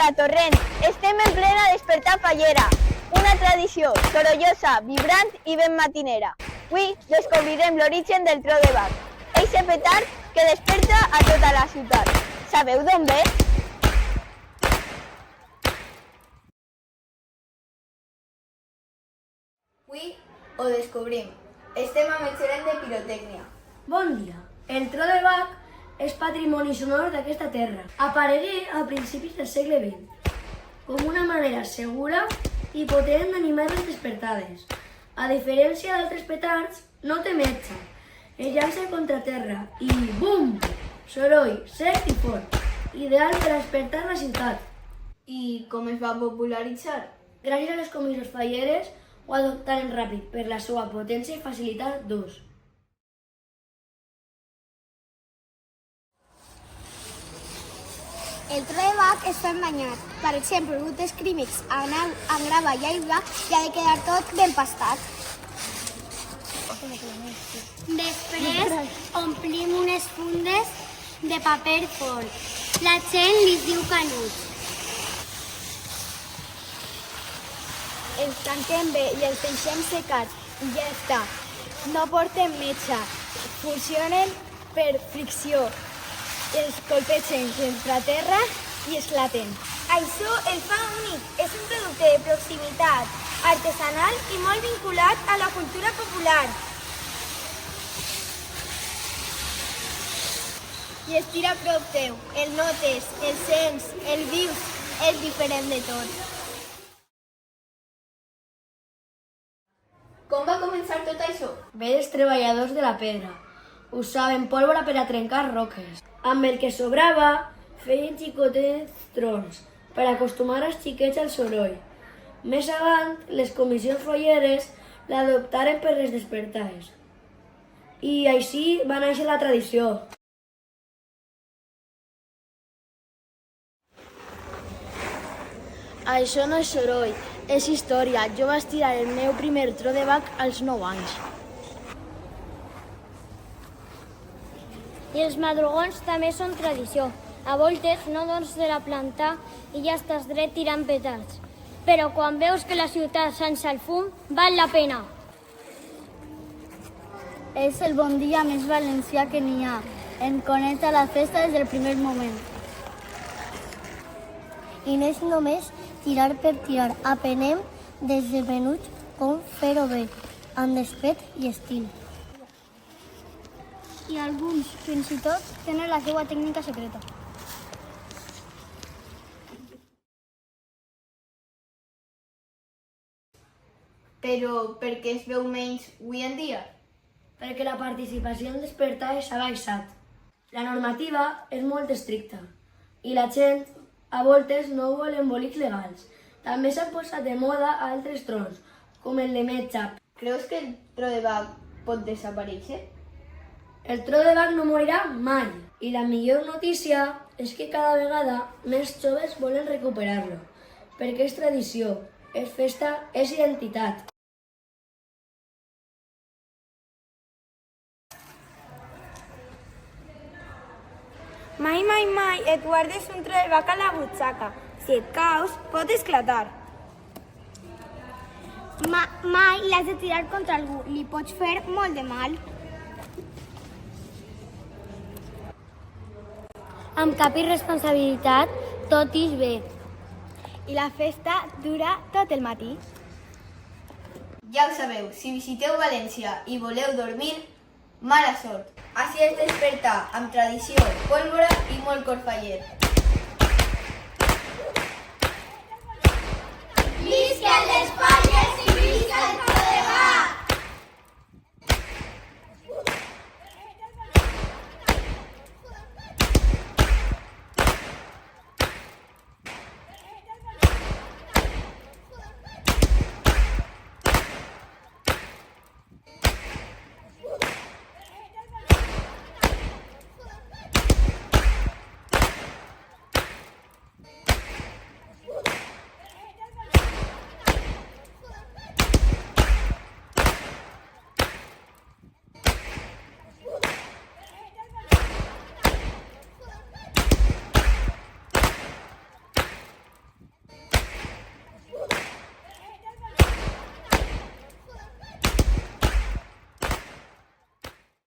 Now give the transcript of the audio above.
Hola, Torrent! Estem en plena despertar fallera, una tradició sorollosa, vibrant i ben matinera. Avui descobrirem l'origen del tro de bac, eixe petard que desperta a tota la ciutat. Sabeu d'on ve? Avui ho descobrim. Estem amb el gerent de pirotècnia. Bon dia. El tro de bac és patrimoni sonor d'aquesta terra. Aparegué a principis del segle XX, com una manera segura i potent d'animar les despertades. A diferència d'altres petards, no té metxa. Es llança contra terra i bum! Soroll sec i fort, ideal per despertar la ciutat. I com es va popularitzar? Gràcies a les comissions falleres ho adoptaren ràpid per la seva potència i facilitat d'ús. El tro de bac està embanyat. Per exemple, productes químics amb grava i aigua i ha de quedar tot ben pastat. Després omplim unes fundes de paper fort. La gent li diu canuts. Els tanquem bé i els deixem secar i ja està. No porten metxa, funcionen per fricció. Els colpegen contra terra i esclaten. Això el fa únic. És un producte de proximitat, artesanal i molt vinculat a la cultura popular. I es tira a prop teu, el notes, el sents, el vius, és diferent de tot. Com va començar tot això? Ve dels treballadors de la pedra. Usaven pólvora per a trencar roques. Amb el que sobrava, feien xicotets trons per acostumar els xiquets al soroll. Més avant, les comissions falleres l'adoptaren per les despertades. I així va néixer la tradició. Això no és soroll, és història. Jo vaig tirar el meu primer tro de bac als 9 anys. I els madrugons també són tradició. A voltes no dons de la planta i ja estàs dret tirant petards. Però quan veus que la ciutat s'ença el fum, val la pena. És el bon dia més valencià que n'hi ha. Em connecta la festa des del primer moment. I no és només tirar per tirar. Aprenem des de menuts com fer-ho bé, amb despet i estil. I alguns, fins i tot, tenen la seva tècnica secreta. Però per què es veu menys avui en dia? Perquè la participació en despertades s'ha baixat. La normativa és molt estricta i la gent a voltes no vol embolics legals. També s'han posat de moda altres trons, com el de metxa. Creus que el tro de bac pot desaparèixer? El tro de bac no morirà mai i la millor notícia és que cada vegada més joves volen recuperar-lo, perquè és tradició, és festa, és identitat. Mai, mai, mai et guardes un tro de bac a la butxaca. Si et caus, pot esclatar. Mai l'has de tirar contra algú. Li pots fer molt de mal. Amb cap irresponsabilitat, tot ix bé. I la festa dura tot el matí. Ja ho sabeu, si visiteu València i voleu dormir, mala sort. Així es desperta amb tradició, pólvora i molt corfaller. Visca el